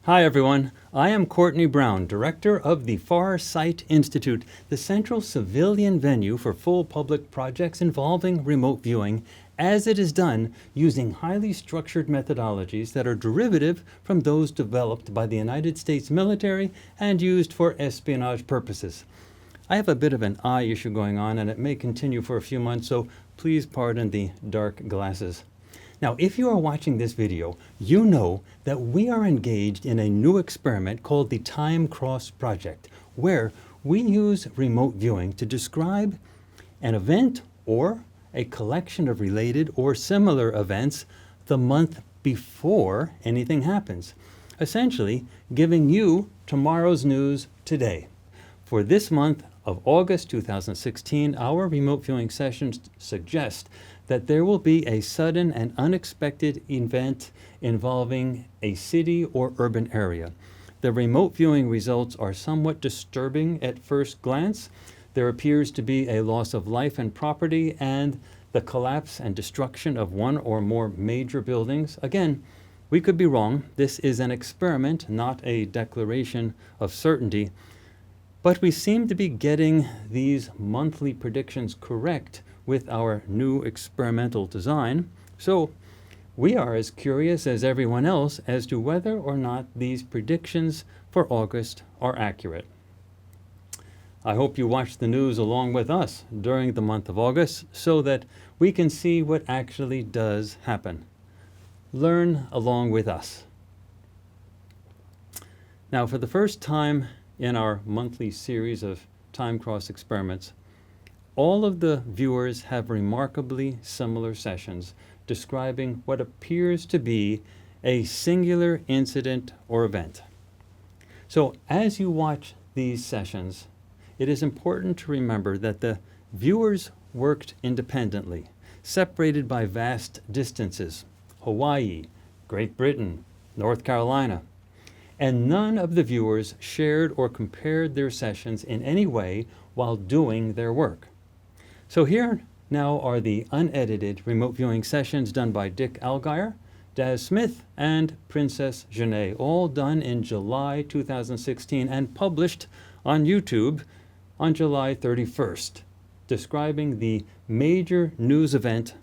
Hi everyone, I am Courtney Brown, Director of the Farsight Institute, the central civilian venue for full public projects involving remote viewing, as it is done using highly structured methodologies that are derivative from those developed by the United States military and used for espionage purposes. I have a bit of an eye issue going on and it may continue for a few months, so please pardon the dark glasses. Now, if you are watching this video, you know that we are engaged in a new experiment called the Time Cross Project, where we use remote viewing to describe an event or a collection of related or similar events the month before anything happens, essentially giving you tomorrow's news today. For this month of August 2016, our remote viewing sessions suggest that there will be a sudden and unexpected event involving a city or urban area. The remote viewing results are somewhat disturbing at first glance. There appears to be a loss of life and property and the collapse and destruction of one or more major buildings. Again, we could be wrong. This is an experiment, not a declaration of certainty. But we seem to be getting these monthly predictions correct with our new experimental design. So we are as curious as everyone else as to whether or not these predictions for August are accurate. I hope you watch the news along with us during the month of August so that we can see what actually does happen. Learn along with us. Now, for the first time in our monthly series of time cross experiments, all of the viewers have remarkably similar sessions describing what appears to be a singular incident or event. So as you watch these sessions, it is important to remember that the viewers worked independently, separated by vast distances, Hawaii, Great Britain, North Carolina, and none of the viewers shared or compared their sessions in any way while doing their work. So here now are the unedited remote viewing sessions done by Dick Allgire, Daz Smith, and PrinCess Jeanee, all done in July 2016 and published on YouTube on July 31st, describing the major news event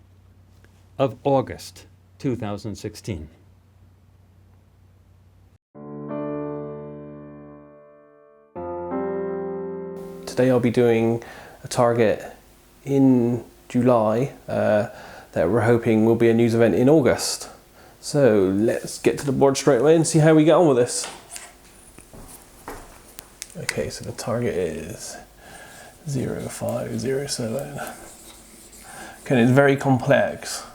of August 2016. Today I'll be doing a target in July that we're hoping will be a news event in August. So let's get to the board straight away and see how we get on with this. Okay, so the target is 0507. Okay, it's very complex.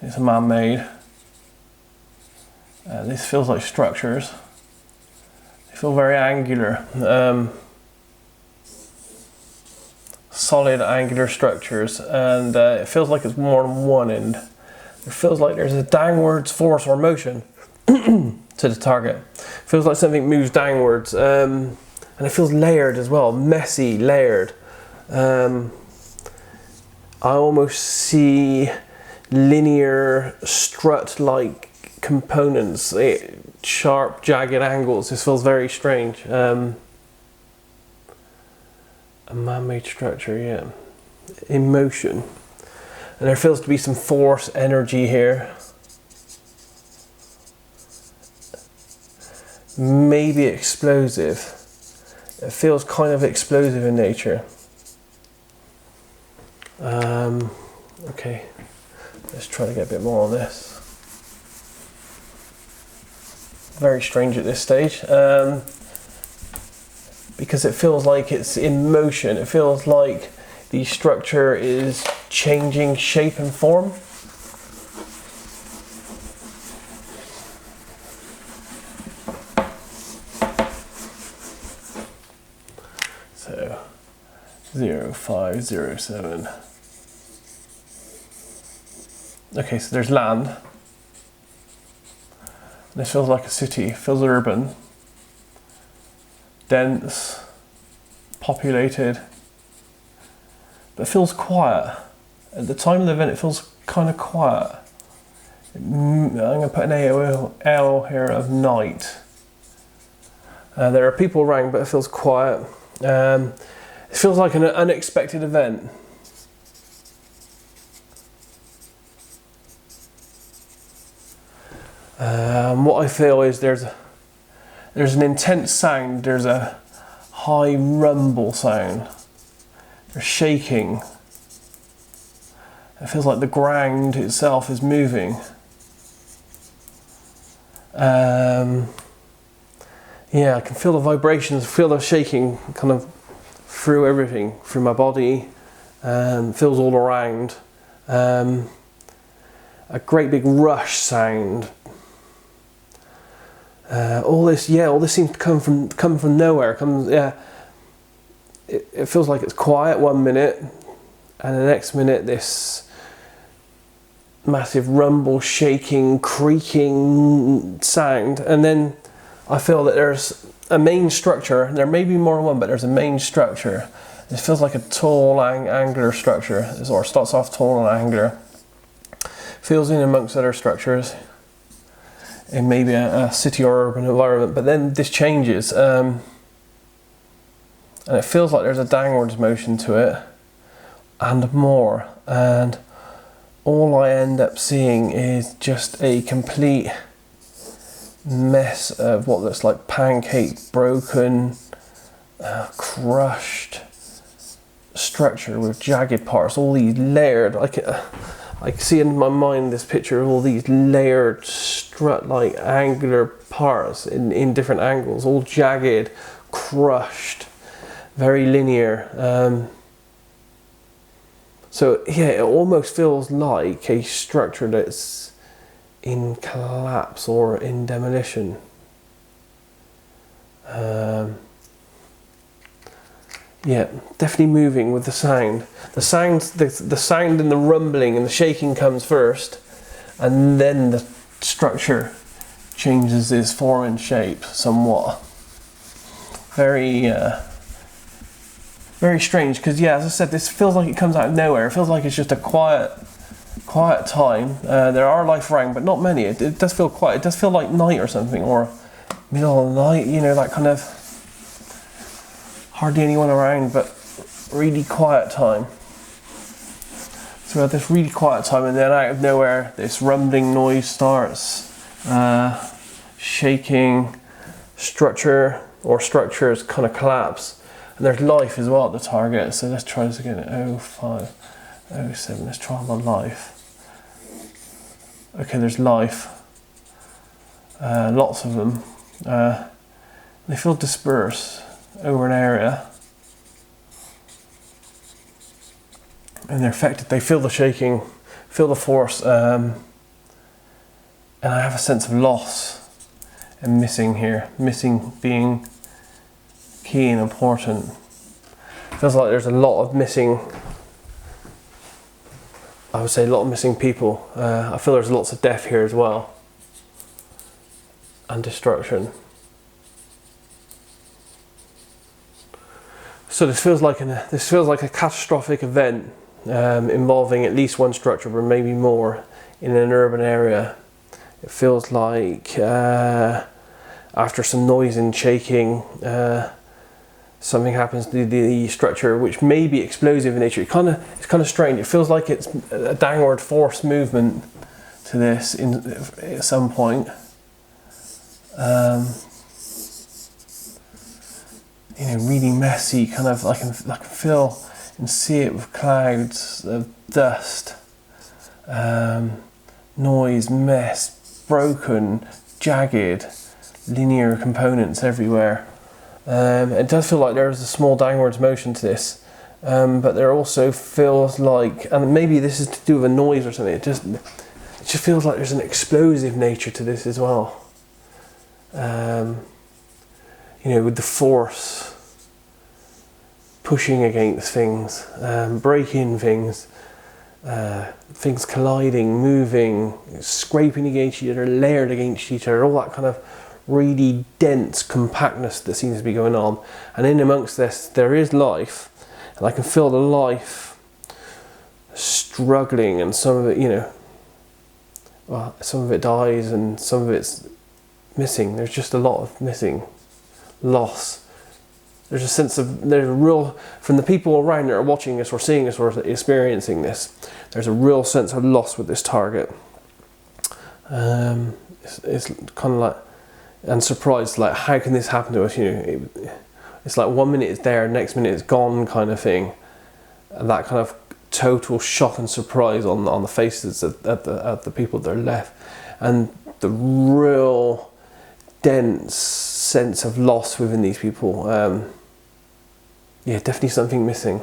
It's man-made. This feels like structures. They feel very angular. Solid angular structures, and it feels like it's more than one end. It feels like there's a downwards force or motion to the target. It feels like something moves downwards, and it feels layered as well, messy, layered. I almost see linear strut-like components, sharp, jagged angles. This feels very strange. A man-made structure, yeah. In motion. And there feels to be some force energy here. Maybe explosive. It feels kind of explosive in nature. Okay, let's try to get a bit more on this. Very strange at this stage. Because it feels like it's in motion. It feels like the structure is changing shape and form. So 0507. Okay, so there's land. This feels like a city, feels urban. Dense, populated, but it feels quiet. At the time of the event, it feels kind of quiet. I'm going to put an AOL here of night. There are people around, but it feels quiet. It feels like an unexpected event. What I feel is there's an intense sound, there's a high rumble sound, there's shaking. It feels like the ground itself is moving. Yeah, I can feel the vibrations, feel the shaking kind of through everything, through my body, feels all around. A great big rush sound. All this seems to come from nowhere. It feels like it's quiet 1 minute, and the next minute this massive rumble, shaking, creaking sound, and then I feel that there's a main structure. There may be more than one, but there's a main structure. It feels like a tall, angular structure. It sort of starts off tall and angular, fills in amongst other structures in maybe a city or urban environment, but then this changes, and it feels like there's a downwards motion to it, and more, and all I end up seeing is just a complete mess of what looks like pancake, broken, crushed structure with jagged parts, all these layered. I can see in my mind this picture of all these layered strut-like angular parts in different angles, all jagged, crushed, very linear. So yeah, it almost feels like a structure that's in collapse or in demolition. Yeah, definitely moving with the sound. The sound and the rumbling and the shaking comes first, and then the structure changes its form and shape somewhat. Very strange, because yeah, as I said, this feels like it comes out of nowhere. It feels like it's just a quiet time. There are life around, but not many. It does feel quiet. It does feel like night or something, or middle of the night, you know, that kind of hardly anyone around, but really quiet time. So we have this really quiet time, and then out of nowhere this rumbling noise starts, shaking, structures kind of collapse, and there's life as well at the target. So let's try this again. 05, 07, let's try on life. Okay, there's life, lots of them. They feel dispersed over an area, and they're affected. They feel the shaking, feel the force, and I have a sense of loss and missing here. Missing being key and important. Feels like there's a lot of missing. I would say a lot of missing people. I feel there's lots of death here as well, and destruction. So this feels like a catastrophic event involving at least one structure, or maybe more, in an urban area. It feels like after some noise and shaking, something happens to the structure which may be explosive in nature. It's kind of strange. It feels like it's a downward force movement to this at some point. You know, really messy, kind of. I can feel and see it with clouds of dust, noise, mess, broken, jagged, linear components everywhere. It does feel like there is a small downwards motion to this, but there also feels like, and maybe this is to do with a noise or something. It just feels like there's an explosive nature to this as well. You know, with the force pushing against things, breaking things, things colliding, moving, scraping against each other, layered against each other, all that kind of really dense compactness that seems to be going on. And in amongst this, there is life, and I can feel the life struggling, and some of it, you know, well, some of it dies and some of it's missing. There's just a lot of missing, loss. There's a sense of, there's a real, from the people around that are watching this or seeing this or experiencing this, there's a real sense of loss with this target. It's kind of like, and surprised, like, how can this happen to us? You know, it's like 1 minute it's there, next minute it's gone, kind of thing. And that kind of total shock and surprise on the faces at the people that are left, and the real dense sense of loss within these people. Yeah, definitely something missing.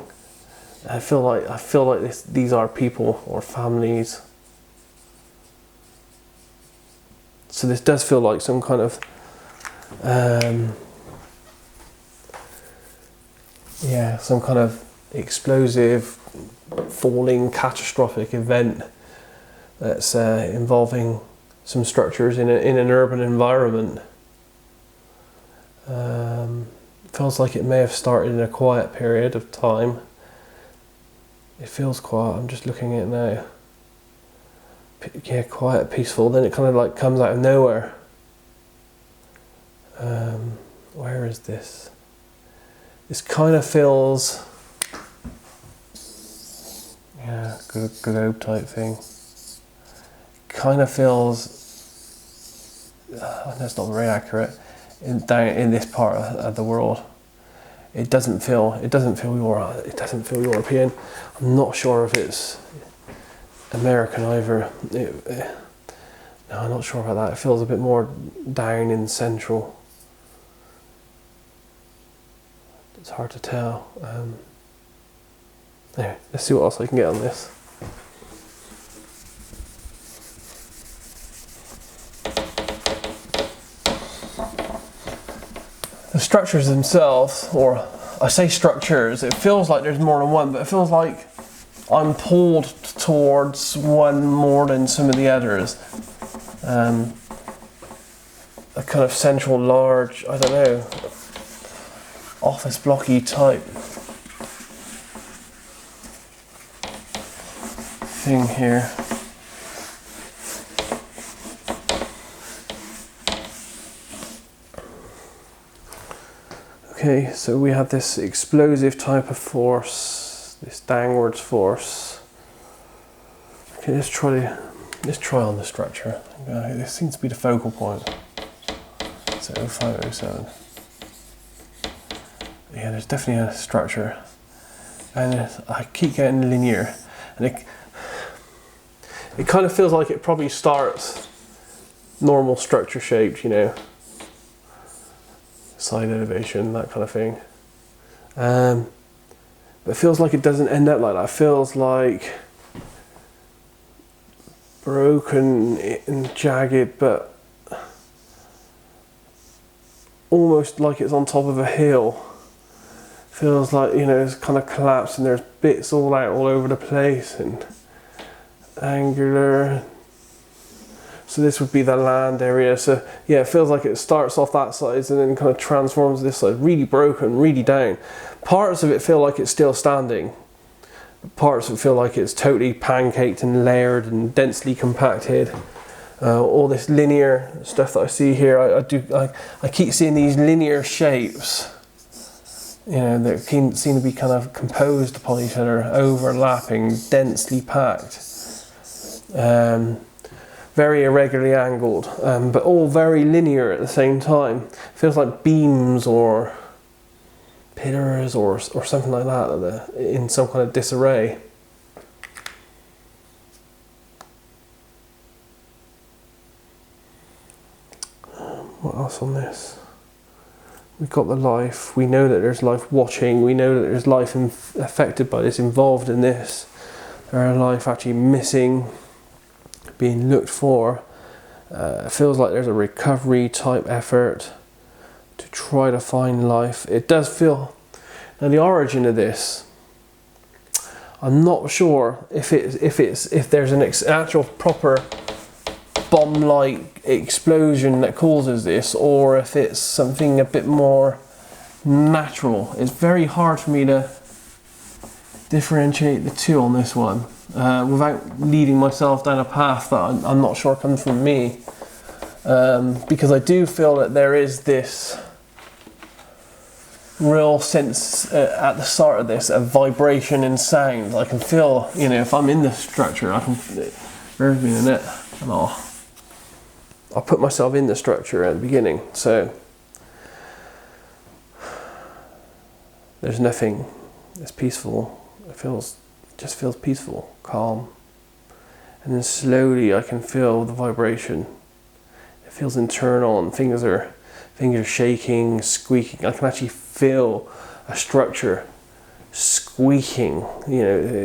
I feel like these are people or families. So this does feel like some kind of some kind of explosive, falling, catastrophic event that's involving some structures in an urban environment. Feels like it may have started in a quiet period of time. It feels quiet. I'm just looking at it now. Yeah, quiet, peaceful. Then it kind of like comes out of nowhere. Where is this? This kind of feels, yeah, globe type thing. Kind of feels, that's not very accurate. Down in this part of the world, it doesn't feel European. I'm not sure if it's American either. No, I'm not sure about that. It feels a bit more down in central. It's hard to tell. Anyway, let's see what else I can get on this. The structures themselves, or I say structures, it feels like there's more than one, but it feels like I'm pulled towards one more than some of the others. A kind of central, large, I don't know, office blocky type thing here. Okay, so we have this explosive type of force, this downwards force. Okay, let's try on the structure. This seems to be the focal point. So 0507. Yeah, there's definitely a structure, and I keep getting linear, and it kind of feels like it probably starts normal structure shaped, you know. Side elevation, that kind of thing. But it feels like it doesn't end up like that. It feels like broken and jagged, but almost like it's on top of a hill. Feels like, you know, it's kind of collapsed and there's bits all out all over the place and angular. So this would be the land area. So yeah, it feels like it starts off that side and then kind of transforms this side, really broken, really down. Parts of it feel like it's still standing. Parts of it feel like it's totally pancaked and layered and densely compacted. All this linear stuff that I see here, I keep seeing these linear shapes, you know, that seem to be kind of composed upon each other, overlapping, densely packed. Very irregularly angled, but all very linear at the same time. Feels like beams or pillars or something like that in some kind of disarray. What else on this? We've got the life. We know that there's life watching. We know that there's life affected by this, involved in this. There are life actually missing, being looked for. It feels like there's a recovery type effort to try to find life. It does feel, now the origin of this, I'm not sure if there's an actual proper bomb-like explosion that causes this, or if it's something a bit more natural. It's very hard for me to differentiate the two on this one. without leading myself down a path that I'm not sure comes from me. Because I do feel that there is this real sense at the start of this of vibration and sound. I can feel, if I'm in the structure, I can, there's been in it, and I'll put myself in the structure at the beginning. So there's nothing, it's peaceful, just feels peaceful, calm. And then slowly I can feel the vibration. It feels internal, and things are shaking, squeaking. I can actually feel a structure squeaking,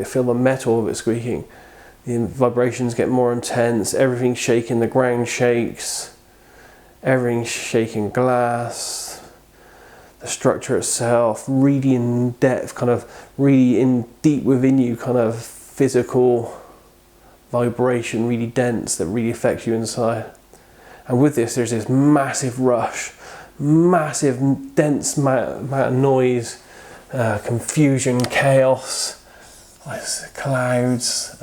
feel the metal of it squeaking. The vibrations get more intense, everything's shaking, the ground shakes, everything's shaking, glass, the structure itself, really in depth, really in deep within you, physical vibration, really dense, that really affects you inside. And with this, there's this massive rush, massive, dense amount of noise, confusion, chaos, clouds,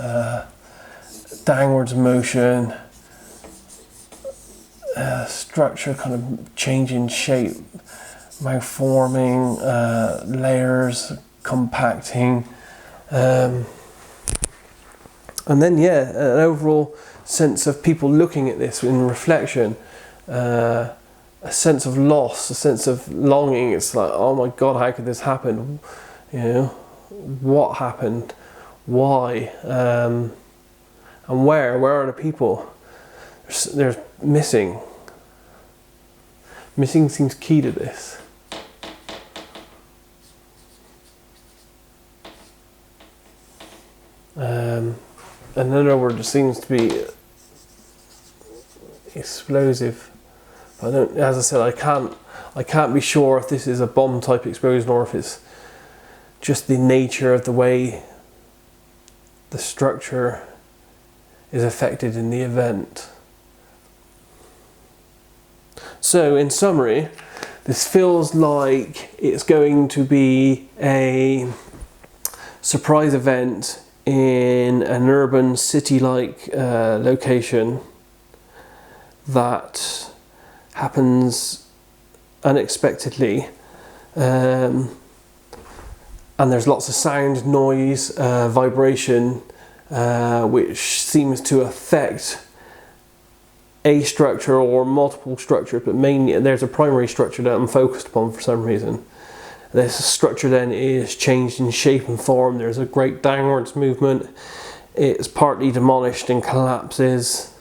downwards motion, structure changing shape, malforming, layers compacting, and then an overall sense of people looking at this in reflection, a sense of loss, a sense of longing. It's like, oh my God, how could this happen? What happened? Why? And where are the people? They're missing. Missing seems key to this. And in other words, it seems to be explosive. But as I said, I can't be sure if this is a bomb type explosion or if it's just the nature of the way the structure is affected in the event. So in summary, this feels like it's going to be a surprise event in an urban city-like location that happens unexpectedly, and there's lots of sound, noise, vibration, which seems to affect a structure or multiple structures, but mainly there's a primary structure that I'm focused upon for some reason. This structure then is changed in shape and form. There's a great downwards movement. It's partly demolished and collapses.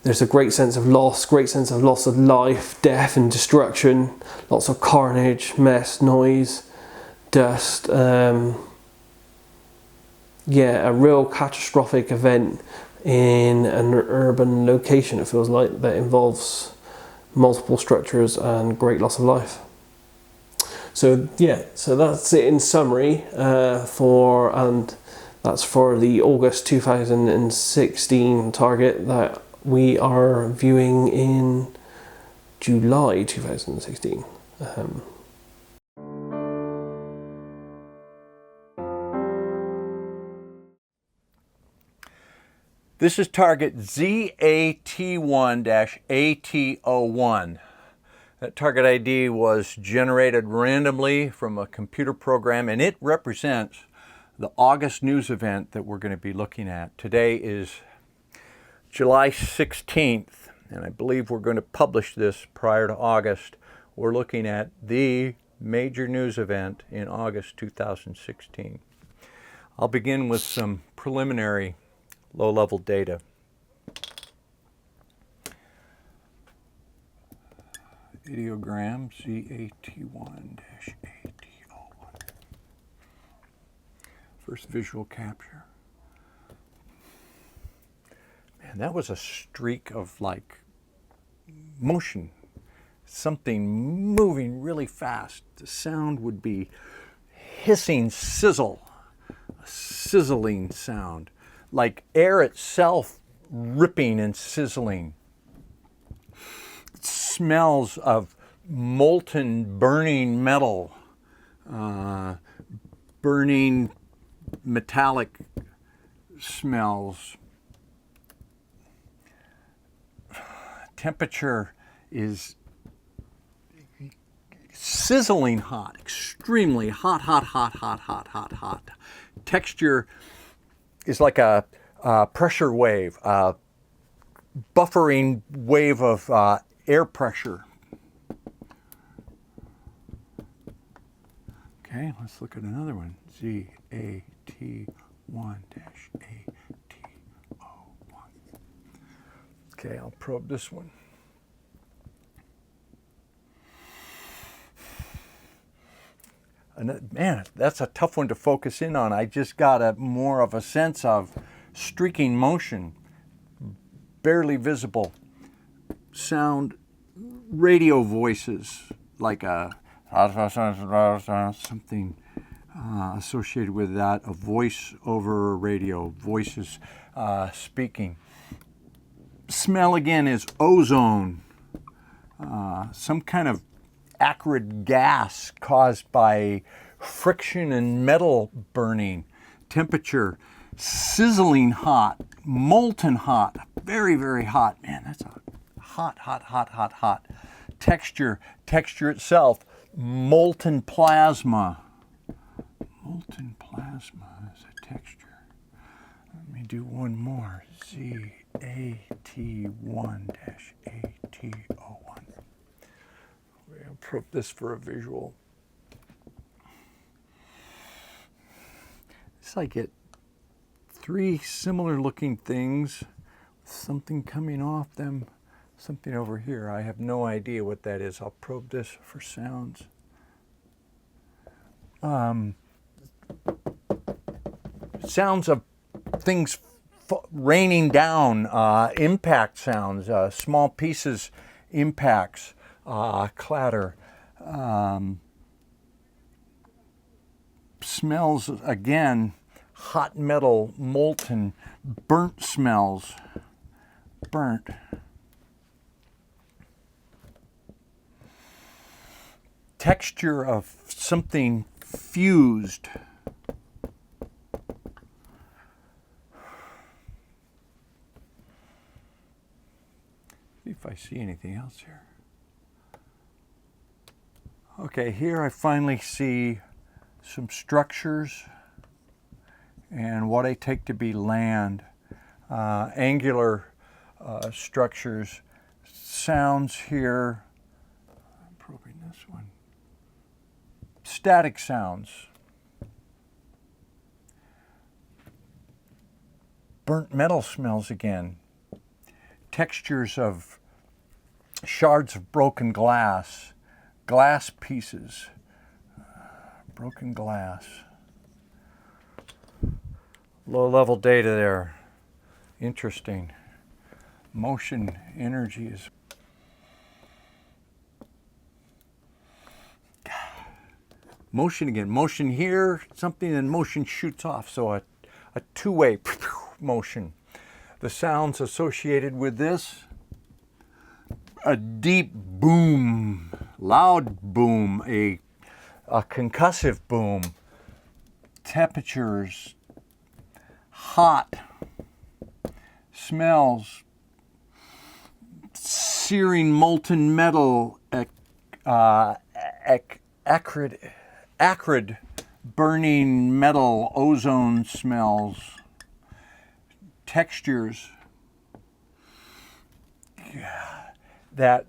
There's a great sense of loss of life, death and destruction. Lots of carnage, mess, noise, dust. A real catastrophic event in an urban location, it feels like, that involves multiple structures and great loss of life. So that's it in summary, and that's for the August 2016 target that we are viewing in July 2016. This is target ZAT1-AT01. That target ID was generated randomly from a computer program, and it represents the August news event that we're going to be looking at. Today is July 16th, and I believe we're going to publish this prior to August. We're looking at the major news event in August 2016. I'll begin with some preliminary low-level data. Ideogram ZAT1-AT01. First visual capture. Man, that was a streak of motion. Something moving really fast. The sound would be hissing sizzle. A sizzling sound. Like air itself ripping and sizzling. Smells of molten, burning metal, burning metallic smells. Temperature is sizzling hot, extremely hot, hot, hot, hot, hot, hot, hot. Texture is like a pressure wave, a buffering wave of air pressure. Okay, let's look at another one. ZAT1-ATO1. Okay, I'll probe this one. And man, that's a tough one to focus in on. I just got more of a sense of streaking motion, barely visible. Sound, radio voices, like a something associated with that, a voice over radio, voices speaking. Smell again is ozone, some kind of acrid gas caused by friction and metal burning. Temperature, sizzling hot, molten hot, very, very hot. Man, that's a hot, hot, hot, hot, hot. Texture itself, molten plasma. Molten plasma is a texture. Let me do one more. ZAT1-ATO1. I'll probe this for a visual. It's like it three similar looking things, something coming off them, something over here. I have no idea what that is. I'll probe this for sounds. Sounds of things raining down, impact sounds, small pieces, impacts, clatter. Smells again, hot metal, molten, burnt smells, burnt. Texture of something fused. See if I see anything else here. Okay, here I finally see some structures and what I take to be land, angular structures, sounds here. I'm probing this one. Static sounds. Burnt metal smells again. Textures of shards of broken glass, glass pieces, broken glass. Low level data there. Interesting. Motion, energy is. Motion again. Motion here, something, and motion shoots off. So a two-way motion. The sounds associated with this, a deep boom, loud boom, a concussive boom. Temperatures, hot. Smells, searing molten metal, acrid burning metal, ozone smells. Textures, that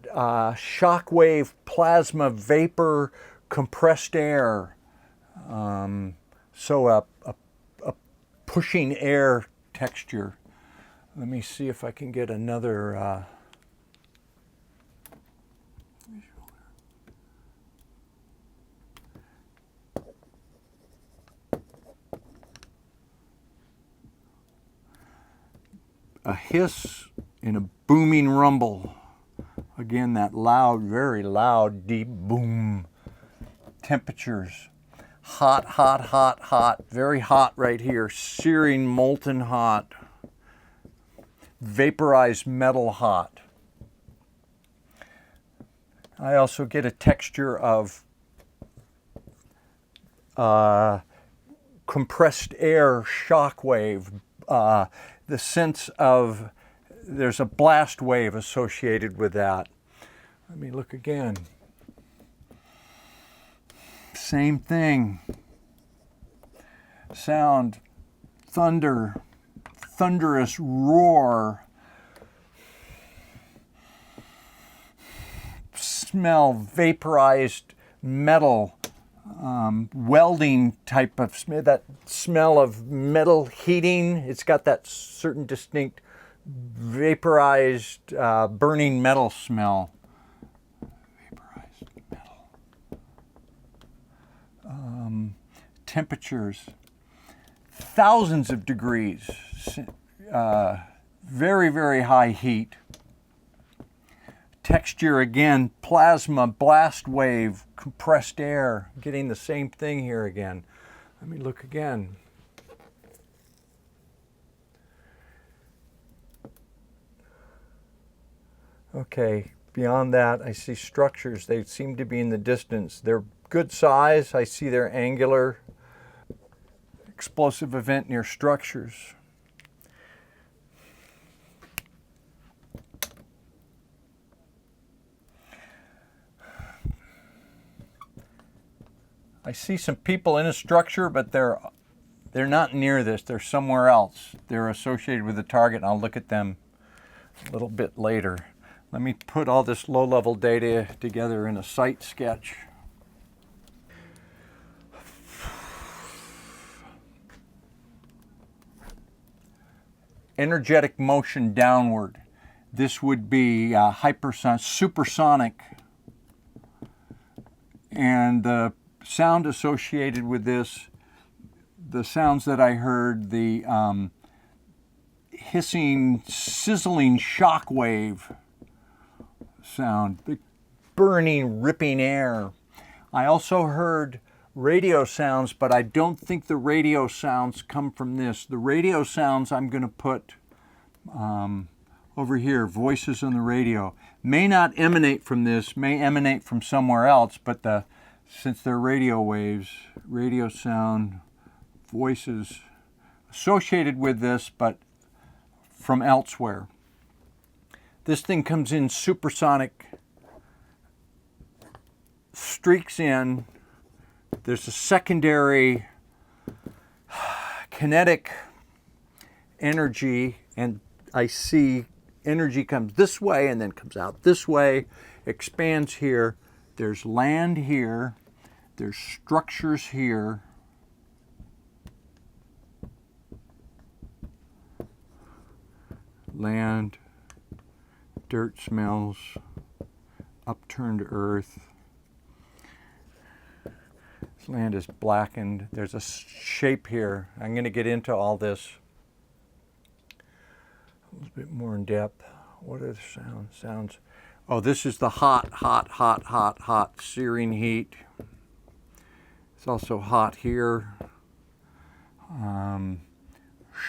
shock wave, plasma, vapor, compressed air. So a pushing air texture. Let me see if I can get another visual. A hiss and a booming rumble. Again, that loud, very loud, deep boom. Temperatures. Hot, hot, hot, hot. Very hot right here. Searing, molten hot. Vaporized metal hot. I also get a texture of compressed air shock wave, the sense of there's a blast wave associated with that. Let me look again. Same thing. Sound, thunder, thunderous roar. Smell, vaporized metal, welding type of smell, that smell of metal heating. It's got that certain distinct vaporized burning metal smell. Vaporized metal. Temperatures, thousands of degrees, very, very high heat. Texture again, plasma, blast wave, compressed air, getting the same thing here again. Let me look again. Okay, beyond that, I see structures. They seem to be in the distance. They're good size. I see their angular explosive event near structures. I see some people in a structure, but they're not near this. They're somewhere else. They're associated with the target, and I'll look at them a little bit later. Let me put all this low-level data together in a sight sketch. Energetic motion downward. This would be supersonic. And the sound associated with this, the sounds that I heard, the hissing, sizzling shock wave sound, the burning, ripping air. I also heard radio sounds, but I don't think the radio sounds come from this. The radio sounds I'm going to put over here, voices on the radio. May not emanate from this, may emanate from somewhere else, but since they're radio waves, radio sound, voices associated with this, but from elsewhere. This thing comes in supersonic, streaks in. There's a secondary kinetic energy, and I see energy comes this way and then comes out this way, expands here. There's land here, there's structures here. Land, dirt smells, upturned earth. This land is blackened. There's a shape here. I'm going to get into all this a little bit more in depth. What are the sounds? Oh, this is the hot, searing heat. It's also hot here.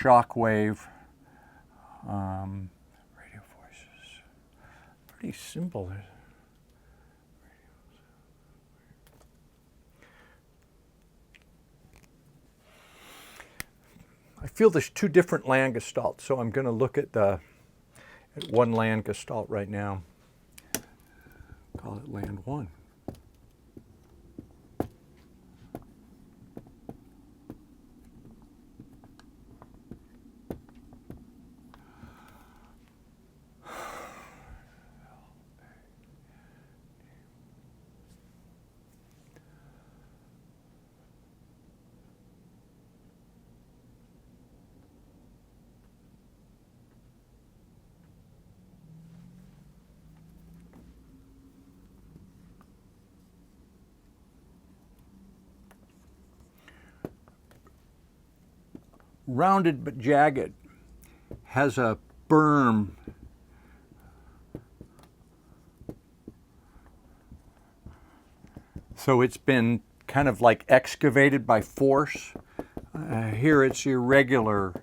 Shock wave. Radio voices. Pretty simple. I feel there's two different land gestalts, so I'm going to look at one land gestalt right now. Call it land one. Rounded but jagged, has a berm. So it's been kind of like excavated by force. Here it's irregular,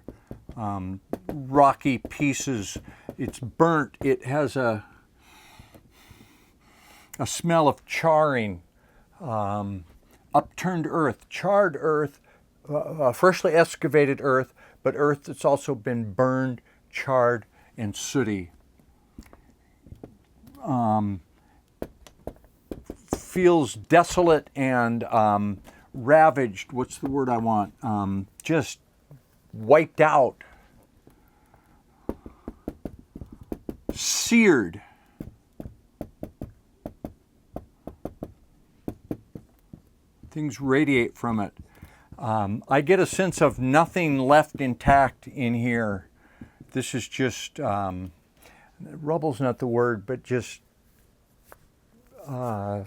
rocky pieces. It's burnt. It has a smell of charring, upturned earth, charred earth, freshly excavated earth, but earth that's also been burned, charred, and sooty. Feels desolate and ravaged. What's the word I want? Just wiped out. Seared. Things radiate from it. I get a sense of nothing left intact in here. This is just, rubble's not the word, but just I'm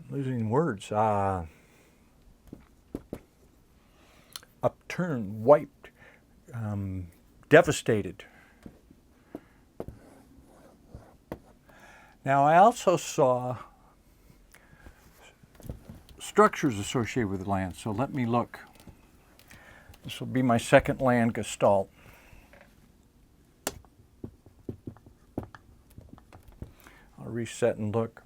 losing words. Upturned, wiped, devastated. Now, I also saw structures associated with the land, so let me look. This will be my second land gestalt. I'll reset and look.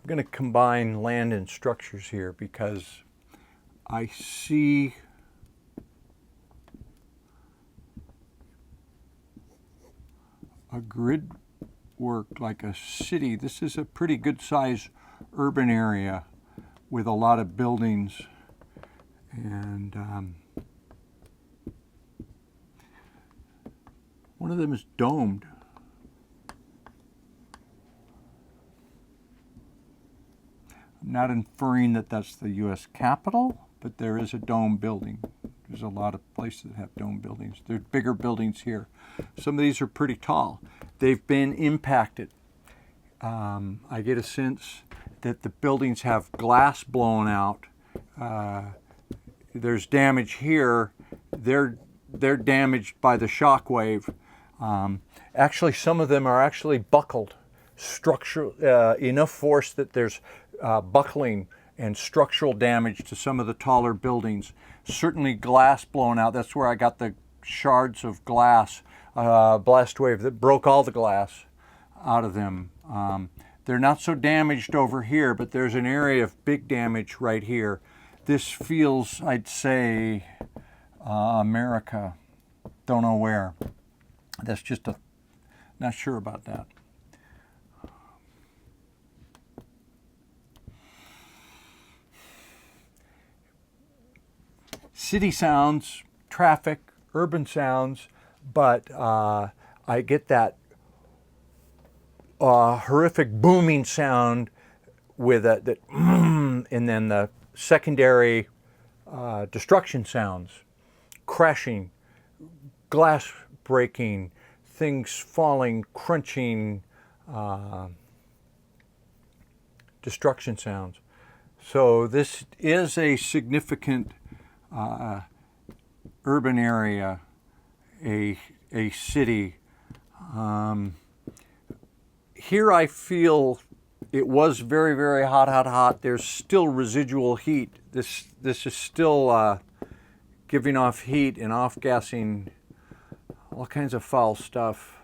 I'm going to combine land and structures here because I see a grid work like a city. This is a pretty good size urban area with a lot of buildings, and one of them is domed. I'm not inferring that that's the U.S. Capitol, but there is a dome building. There's a lot of places that have dome buildings. There's bigger buildings here. Some of these are pretty tall. They've been impacted. I get a sense that the buildings have glass blown out. There's damage here. They're damaged by the shock wave. Actually, some of them are actually buckled. Enough force that there's buckling and structural damage to some of the taller buildings. Certainly glass blown out. That's where I got the shards of glass, blast wave that broke all the glass out of them. They're not so damaged over here, but there's an area of big damage right here. This feels, I'd say, America. Don't know where. That's just not sure about that. City sounds, traffic, urban sounds, but I get that horrific booming sound with that, and then the secondary destruction sounds, crashing, glass breaking, things falling, crunching, destruction sounds. So this is a significant urban area, a city. Here I feel it was very, very hot. There's still residual heat. This is still giving off heat and off-gassing all kinds of foul stuff.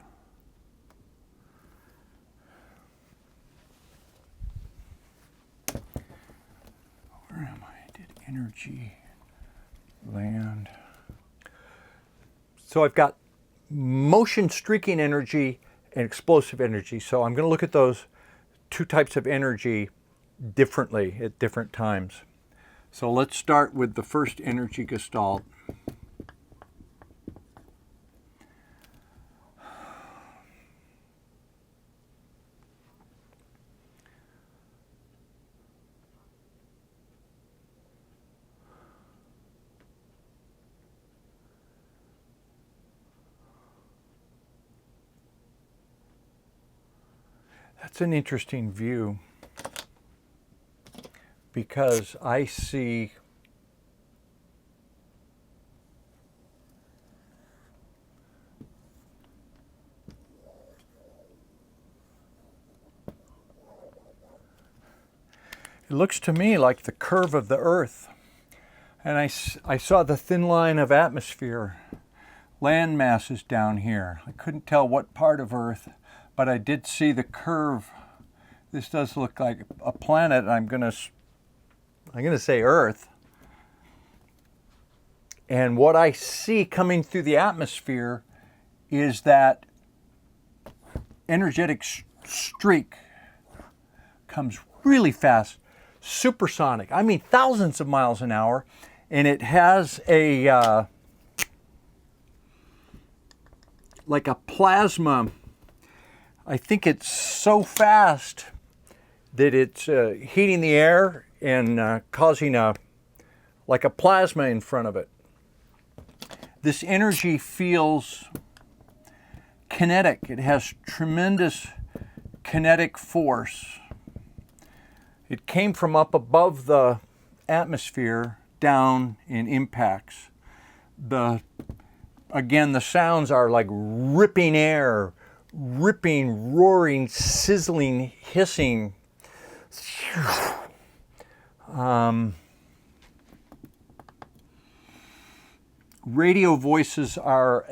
Where am I? Did energy, land. So I've got motion streaking energy and explosive energy. So I'm going to look at those two types of energy differently at different times. So let's start with the first energy gestalt. That's an interesting view because I see looks to me like the curve of the Earth. And I saw the thin line of atmosphere, land masses down here. I couldn't tell what part of Earth, but I did see the curve. This does look like a planet. I'm gonna say Earth. And what I see coming through the atmosphere is that energetic streak comes really fast, supersonic. I mean, thousands of miles an hour, and it has a like a plasma. I think it's so fast that it's heating the air and causing like a plasma in front of it. This energy feels kinetic. It has tremendous kinetic force. It came from up above the atmosphere down in impacts. Again, the sounds are like ripping air, ripping, roaring, sizzling, hissing. Radio voices are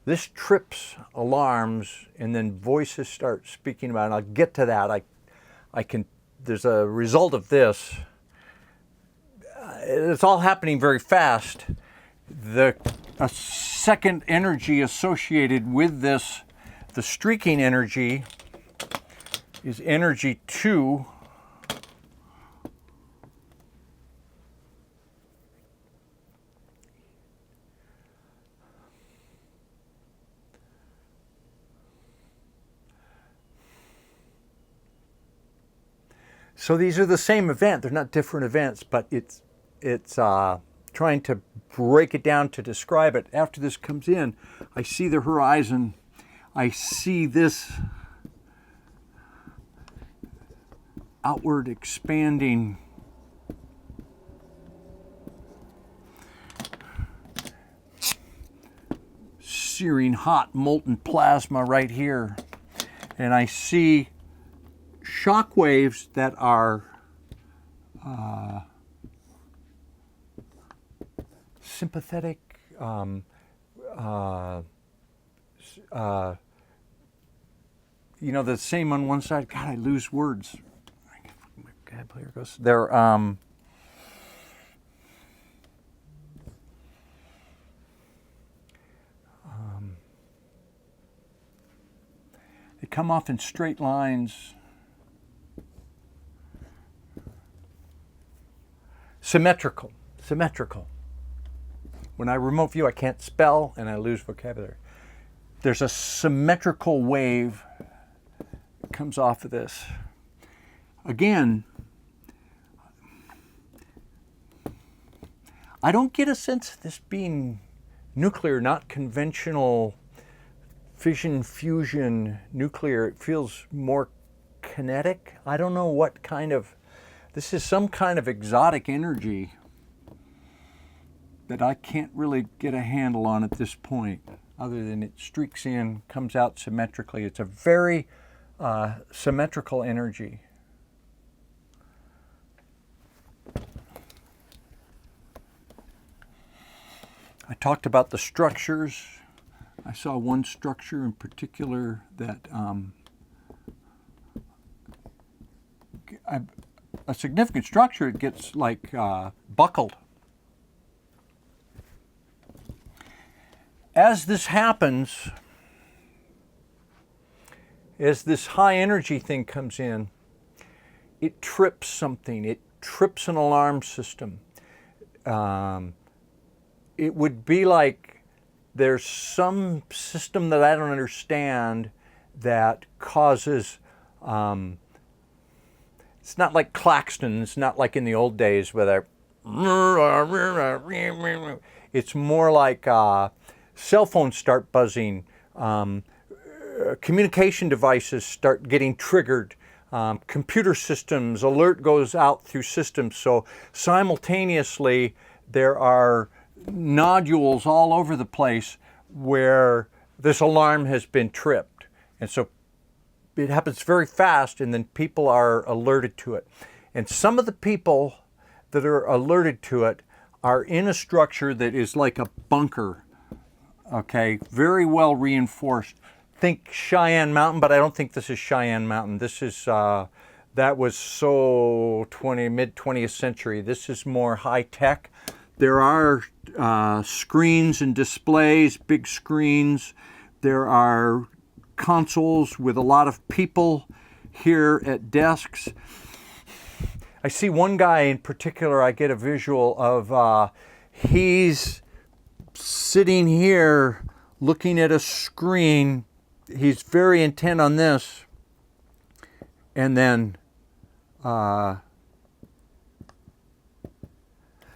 this trips alarms, and then voices start speaking about it. And I'll get to that. There's a result of this. It's all happening very fast. A second energy associated with this, the streaking energy, is energy 2. So these are the same event. They're not different events, but it's trying to break it down to describe it. After this comes in, I see the horizon. I see this outward expanding searing hot molten plasma right here. And I see shock waves that are sympathetic, the same on one side. God, I lose words. My vocabulary goes. They're they come off in straight lines. Symmetrical. When I remote view, I can't spell and I lose vocabulary. There's a symmetrical wave that comes off of this. Again, I don't get a sense of this being nuclear, not conventional fission, fusion, nuclear. It feels more kinetic. I don't know what kind of, this is some kind of exotic energy that I can't really get a handle on at this point, other than it streaks in, comes out symmetrically. It's a very symmetrical energy. I talked about the structures. I saw one structure in particular that a significant structure, it gets like buckled. As this happens, as this high energy thing comes in, it trips something. It trips an alarm system. It would be like there's some system that I don't understand that causes, it's not like Claxton, it's not like in the old days where it's more like cell phones start buzzing, communication devices start getting triggered, computer systems, alert goes out through systems. So simultaneously there are nodules all over the place where this alarm has been tripped. And so it happens very fast, and then people are alerted to it. And some of the people that are alerted to it are in a structure that is like a bunker, okay, very well reinforced. Think Cheyenne Mountain, but I don't think this is Cheyenne Mountain. This is, that was so mid 20th century. This is more high tech. There are screens and displays, big screens. There are consoles with a lot of people here at desks. I see one guy in particular, I get a visual of, he's sitting here looking at a screen. He's very intent on this. And then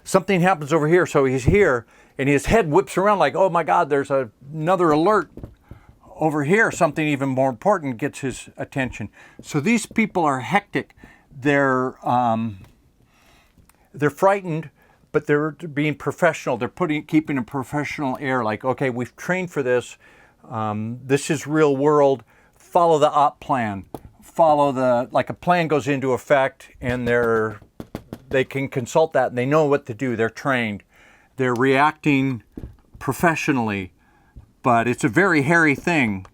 something happens over here, so he's here, and his head whips around like, oh my God, there's another alert over here. Something even more important gets his attention. So these people are hectic. They're frightened, but they're being professional. They're keeping a professional air, like, okay, we've trained for this. This is real world. Follow the op plan. Follow like a plan goes into effect, and they can consult that, and they know what to do. They're trained. They're reacting professionally, but it's a very hairy thing.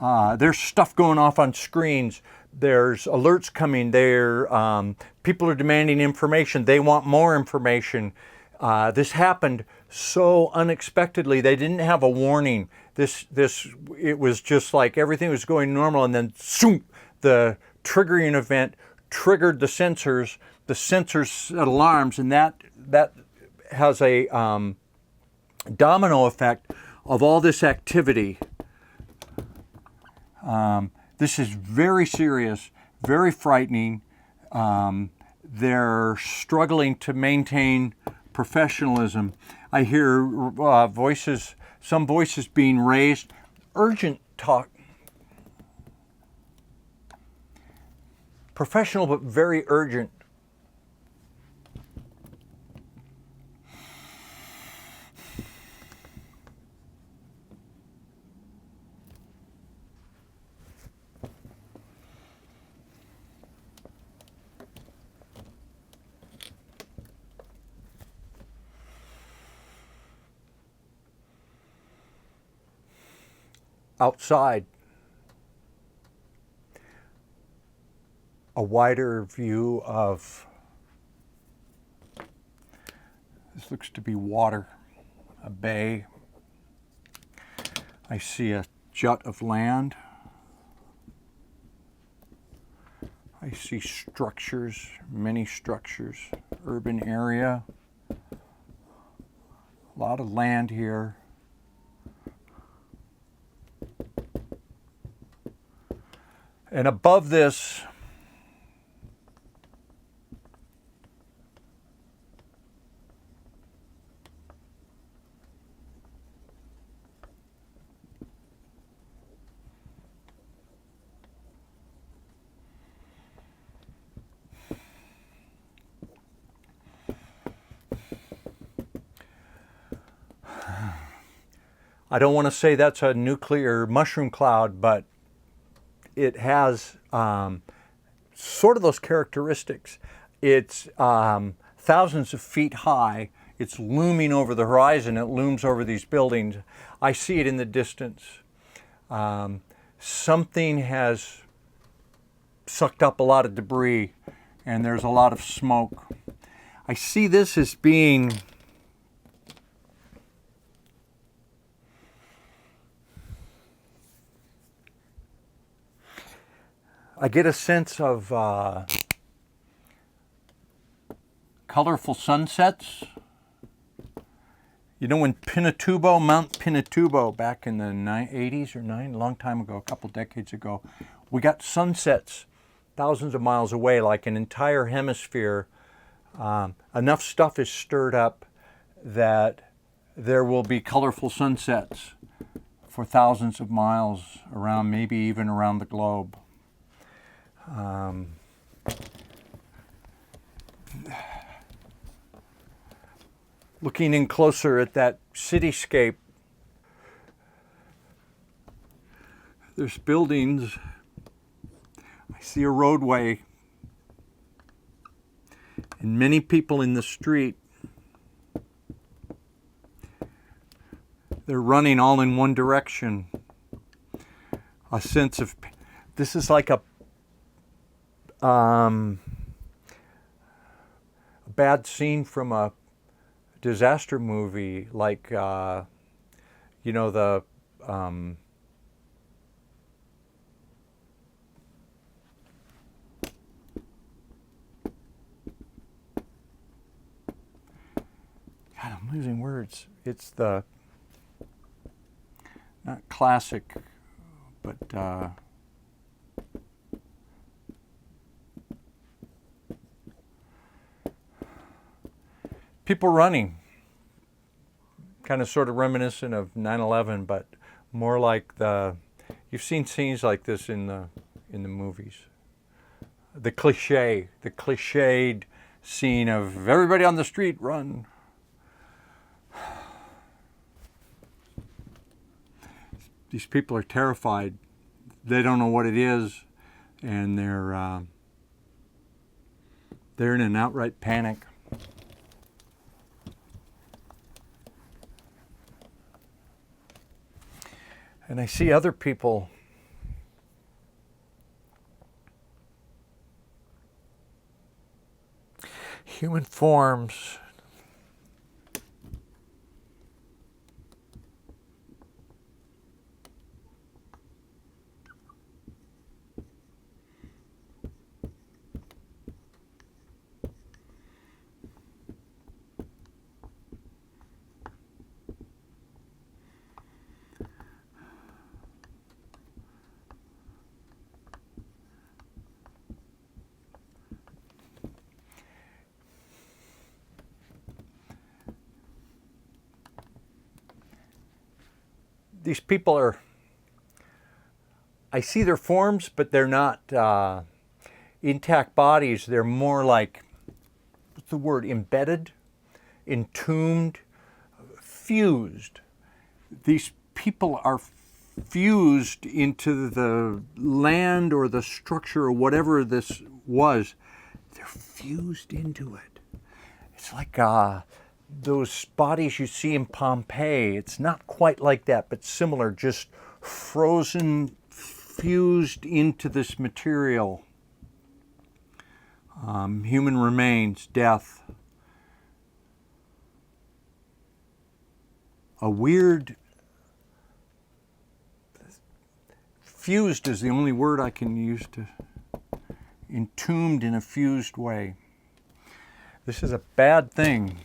There's stuff going off on screens. There's alerts coming. People are demanding information. They want more information. This happened so unexpectedly. They didn't have a warning. It was just like everything was going normal, and then zoom, the triggering event triggered the sensors. The sensors set alarms, and that has a domino effect of all this activity. This is very serious, very frightening. They're struggling to maintain professionalism. I hear some voices being raised, urgent talk. Professional, but very urgent. Outside, a wider view of, this looks to be water, a bay. I see a jut of land. I see structures, many structures, urban area, a lot of land here. And above this, I don't want to say that's a nuclear mushroom cloud, but it has sort of those characteristics. It's thousands of feet high. It's looming over the horizon. It looms over these buildings. I see it in the distance. Something has sucked up a lot of debris, and there's a lot of smoke. I see this as being I get a sense of colorful sunsets. You know, when Mount Pinatubo, back in the 80s or 90s, a long time ago, a couple decades ago, we got sunsets thousands of miles away, like an entire hemisphere. Enough stuff is stirred up that there will be colorful sunsets for thousands of miles around, maybe even around the globe. Looking in closer at that cityscape, there's buildings I see a roadway and many people in the street. They're running all in one direction. A sense of, this is like a bad scene from a disaster movie, like, you know, the, God, I'm losing words. It's the, not classic, but people running, kind of sort of reminiscent of 9/11, but more like you've seen scenes like this in the movies. The cliched scene of everybody on the street run. These people are terrified. They don't know what it is, and they're in an outright panic. And I see other people human forms. These people are, I see their forms, but they're not intact bodies. They're more like, what's the word, embedded, entombed, fused. These people are fused into the land or the structure or whatever this was. They're fused into it. It's like those bodies you see in Pompeii. It's not quite like that, but similar, just frozen, fused into this material. Human remains, death. A weird, fused is the only word I can use to, entombed in a fused way. This is a bad thing.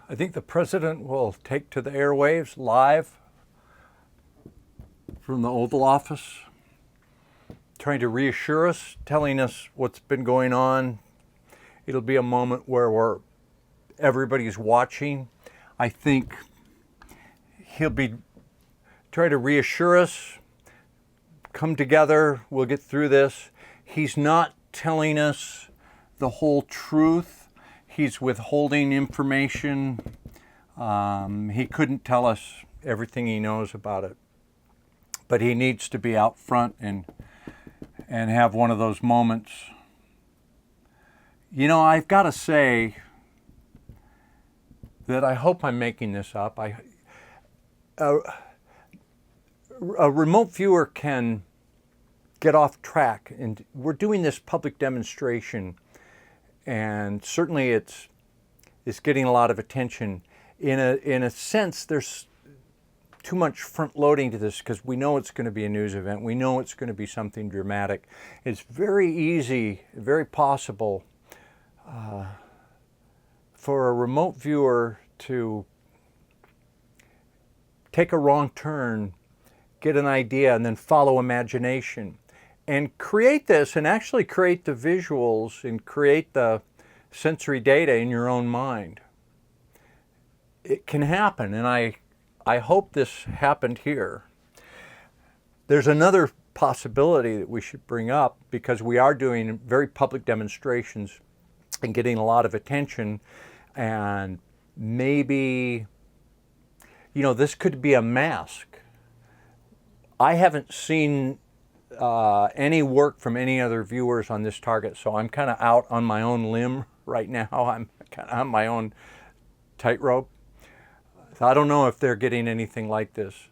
I think the president will take to the airwaves live from the Oval Office, trying to reassure us, telling us what's been going on. It'll be a moment where everybody's watching. I think he'll be trying to reassure us, come together, we'll get through this. He's not telling us the whole truth. He's withholding information. He couldn't tell us everything he knows about it. But he needs to be out front and have one of those moments. You know, I've got to say that I hope I'm making this up. A remote viewer can get off track, and we're doing this public demonstration, and certainly it's getting a lot of attention. In a sense, there's too much front loading to this because we know it's going to be a news event. We know it's going to be something dramatic. It's very easy, very possible for a remote viewer to take a wrong turn, get an idea, and then follow imagination and create this, and actually create the visuals and create the sensory data in your own mind. It can happen, and I hope this happened here. There's another possibility that we should bring up, because we are doing very public demonstrations and getting a lot of attention, and maybe, you know, this could be a mask. I haven't seen any work from any other viewers on this target, so I'm kind of out on my own limb right now. I'm kind of on my own tightrope. So I don't know if they're getting anything like this.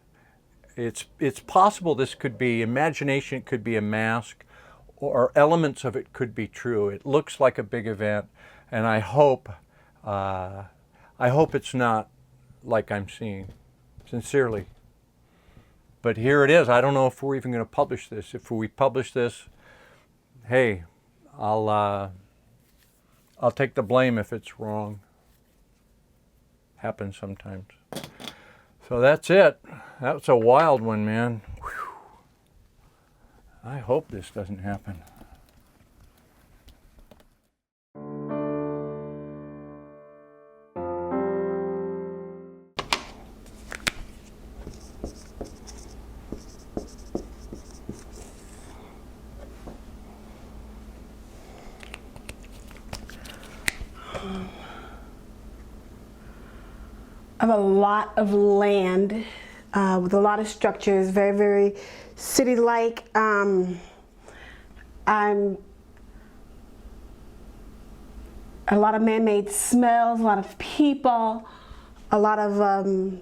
It's possible this could be imagination, it could be a mask, or elements of it could be true. It looks like a big event, and I hope it's not like I'm seeing, sincerely. But here it is. I don't know if we're even going to publish this. If we publish this, hey, I'll take the blame if it's wrong. Happens sometimes. So that's it. That's a wild one, man. Whew. I hope this doesn't happen. Of a lot of land with a lot of structures, very, very city-like. I'm a lot of man-made smells, a lot of people, a lot of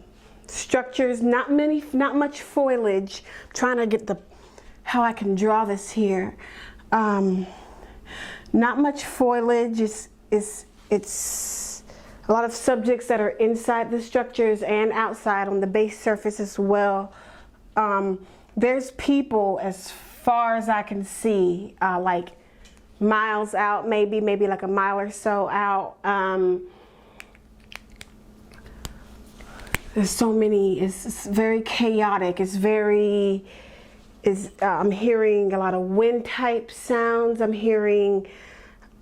structures. Not much foliage. I'm trying to get how I can draw this here. Not much foliage. It's a lot of subjects that are inside the structures and outside on the base surface as well. There's people as far as I can see, like miles out, maybe like a mile or so out. There's so many. It's very chaotic. I'm hearing a lot of wind type sounds. I'm hearing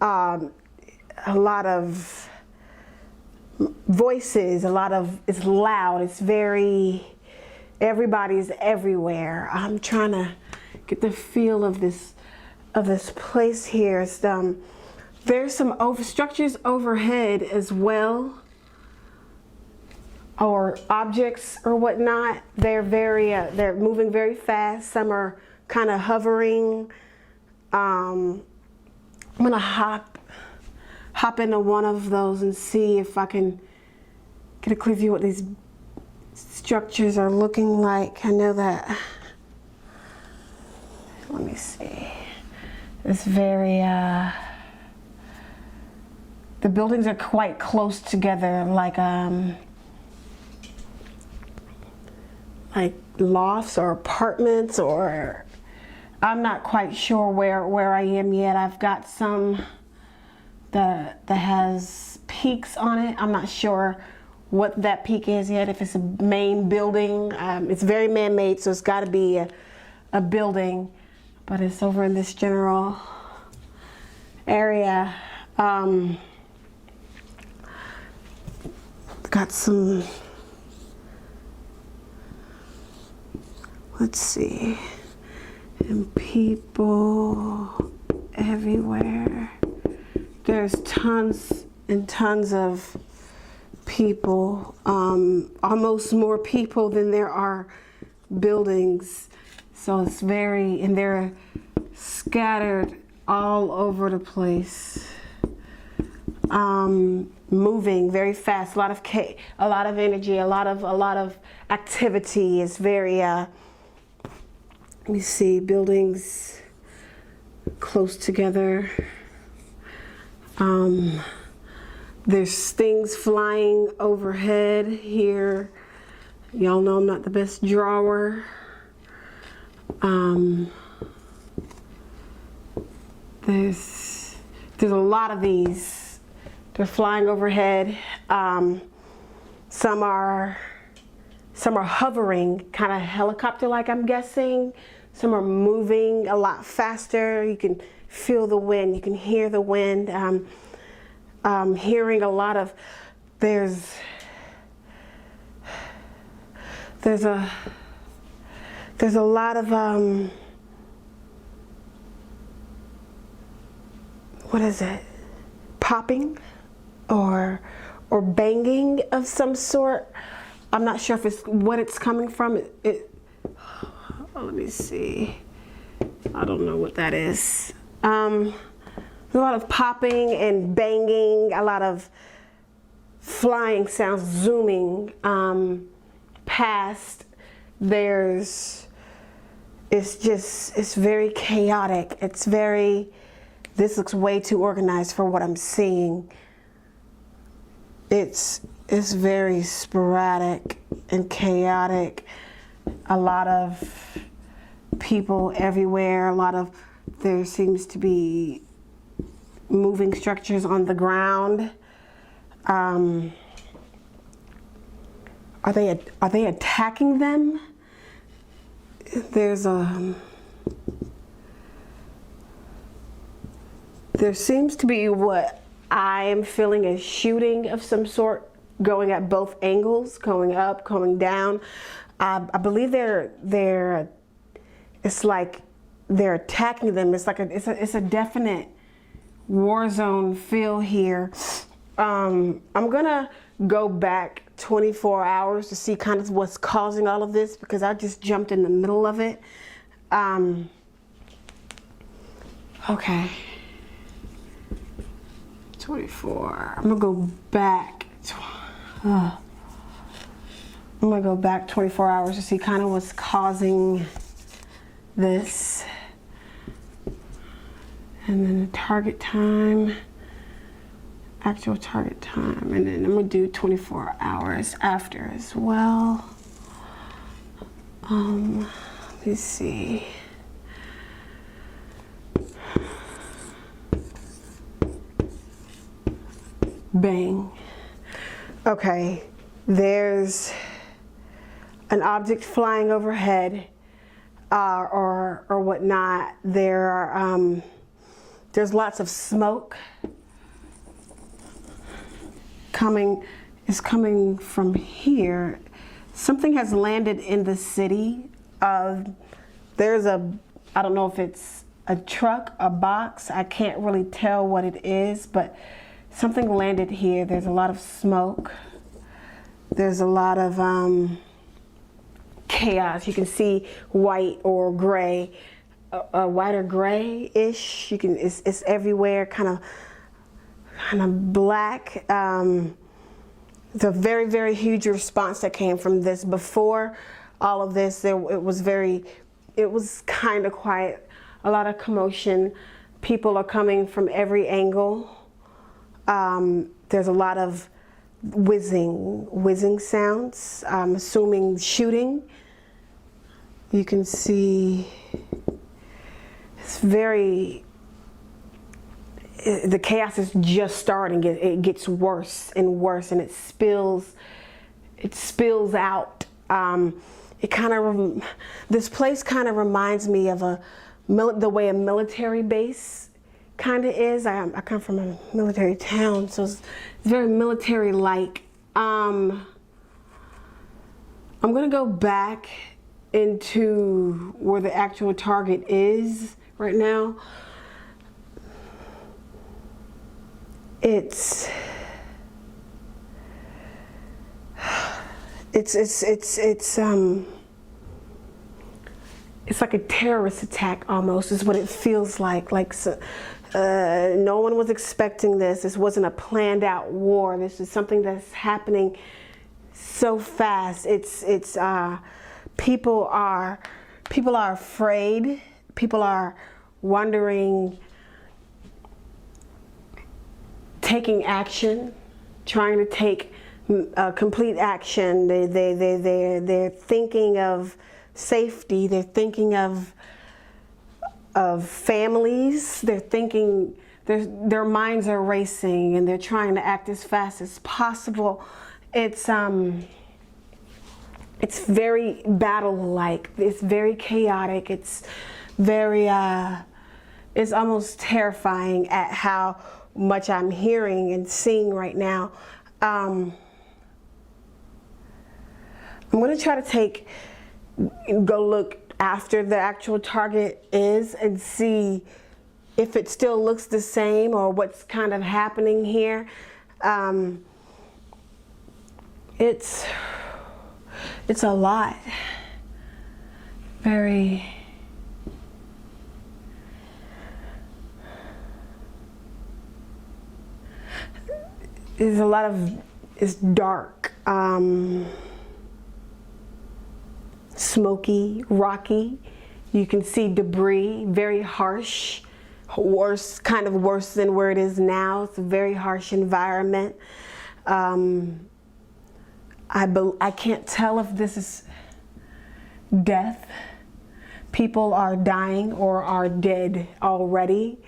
a lot of voices, it's loud, it's very, everybody's everywhere. I'm trying to get the feel of this place here. There's some structures overhead as well, or objects or whatnot. They're they're moving very fast. Some are kind of hovering. I'm gonna hop into one of those and see if I can get a clear view what these structures are looking like. I know that, let me see. It's very, the buildings are quite close together, like lofts or apartments, or I'm not quite sure where I am yet. I've got some that has peaks on it. I'm not sure what that peak is yet, if it's a main building. It's very man-made, so it's got to be a building, but it's over in this general area. Got some, let's see, and people everywhere. There's tons and tons of people, almost more people than there are buildings. So it's and they're scattered all over the place. Moving very fast, a lot of energy, a lot of activity. Is very, let me see, buildings close together. There's things flying overhead here. Y'all know I'm not the best drawer. There's a lot of these. They're flying overhead. Some are hovering, kind of helicopter-like, I'm guessing. Some are moving a lot faster. You can feel the wind. You can hear the wind. Hearing a lot of. There's a lot of what is it? Popping or banging of some sort. I'm not sure if it's what it's coming from. Let me see. I don't know what that is. A lot of popping and banging, a lot of flying sounds, zooming past. It's very chaotic. This looks way too organized for what I'm seeing. It's very sporadic and chaotic. A lot of people everywhere. There seems to be moving structures on the ground. Are they attacking them? There seems to be what I am feeling a shooting of some sort going at both angles, going up, going down. I believe it's like they're attacking them. It's like it's a definite war zone feel here. I'm gonna go back 24 hours to see kind of what's causing all of this, because I just jumped in the middle of it. Okay. 24. I'm gonna go back. I'm gonna go back 24 hours to see kind of what's causing this. And then the target time, actual target time, and then I'm gonna do 24 hours after as well. Let me see. Bang. Okay, there's an object flying overhead or whatnot. There's lots of smoke coming from here. Something has landed in the city. There's I don't know if it's a truck, a box. I can't really tell what it is, but something landed here. There's a lot of smoke. There's a lot of chaos. You can see white or gray, white or gray-ish. It's everywhere, kind of black. It's a very, very huge response that came from this. Before all of this, it was kind of quiet. A lot of commotion. People are coming from every angle. There's a lot of whizzing sounds. I'm assuming shooting. You can see the chaos is just starting. It gets worse and worse, and it spills out. This place kind of reminds me of the way a military base kind of is. I come from a military town, so it's very military-like. I'm gonna go back into where the actual target is right now. it's like a terrorist attack almost, is what it feels like. No one was expecting this. This wasn't a planned out war. This is something that's happening so fast. People are afraid. People are wondering, taking action, trying to take complete action. They're thinking of safety. They're thinking of families. They're thinking, their minds are racing, and they're trying to act as fast as possible. It's very battle-like. It's very chaotic. It's very it's almost terrifying at how much I'm hearing and seeing right now. I'm going to try to go look after the actual target is and see if it still looks the same or what's kind of happening here. It's a lot. Very. There's a lot of, it's dark, smoky, rocky. You can see debris, very harsh, kind of worse than where it is now. It's a very harsh environment. I can't tell if this is death. People are dying or are dead already.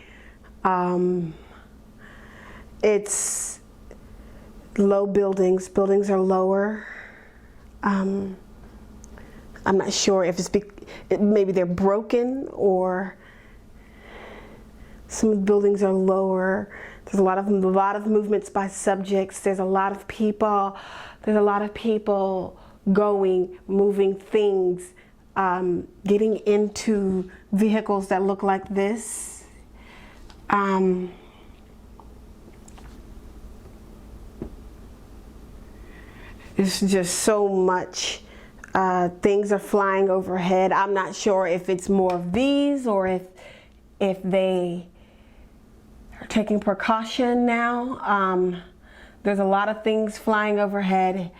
It's low buildings. Buildings are lower. I'm not sure if maybe they're broken, or some of the buildings are lower. There's a lot of movements by subjects. There's a lot of people. There's a lot of people going, moving things, getting into vehicles that look like this. It's just so much. Things are flying overhead. I'm not sure if it's more of these or if they are taking precaution now. There's a lot of things flying overhead.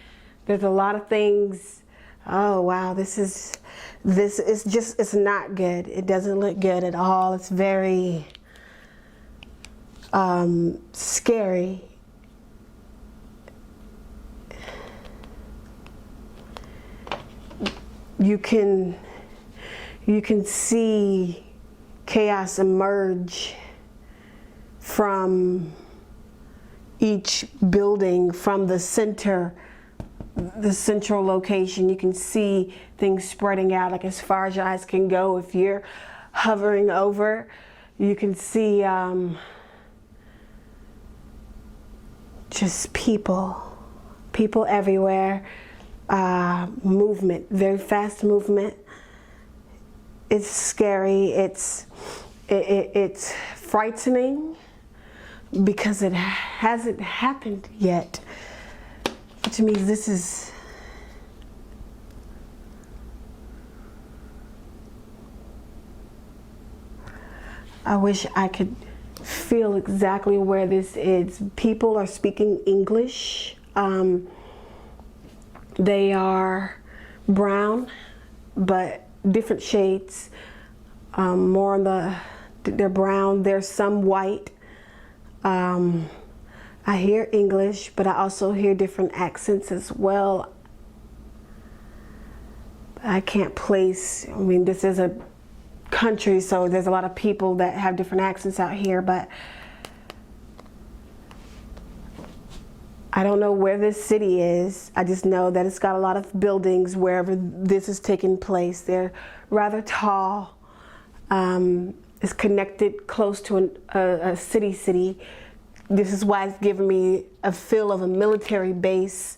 There's a lot of things. Oh wow, it's not good. It doesn't look good at all. It's very scary. You can see chaos emerge from each building, from the central location. You can see things spreading out like as far as your eyes can go. If you're hovering over, you can see just people everywhere. Movement, very fast movement. It's scary. It's frightening because it hasn't happened yet. Which means this is. I wish I could feel exactly where this is. People are speaking English. They are brown, but different shades. More on they're brown. There's some white. I hear English, but I also hear different accents as well. I can't place. I mean, this is a country, so there's a lot of people that have different accents out here, but I don't know where this city is. I just know that it's got a lot of buildings wherever this is taking place. They're rather tall. It's connected close to a city. This is why it's giving me a feel of a military base.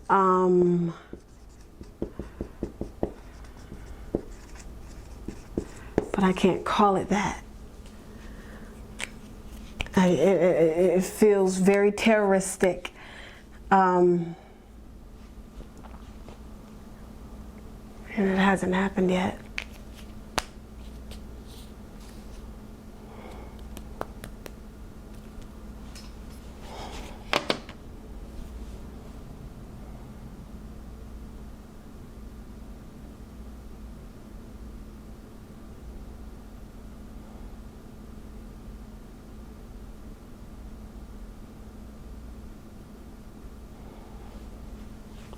But I can't call it that. It feels very terroristic. And it hasn't happened yet.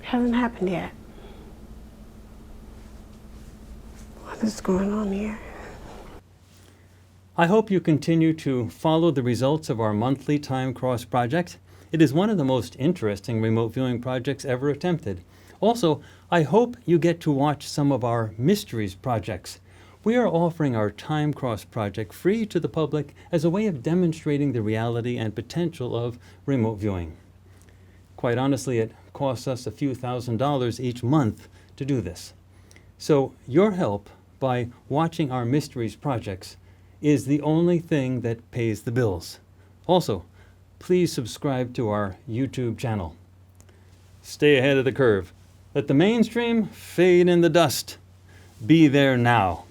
Hasn't happened yet. What is going on here? I hope you continue to follow the results of our monthly Time Cross project. It is one of the most interesting remote viewing projects ever attempted. Also, I hope you get to watch some of our Mysteries projects. We are offering our Time Cross project free to the public as a way of demonstrating the reality and potential of remote viewing. Quite honestly, it costs us a few $1,000s each month to do this. So your help by watching our Mysteries projects is the only thing that pays the bills. Also, please subscribe to our YouTube channel. Stay ahead of the curve. Let the mainstream fade in the dust. Be there now.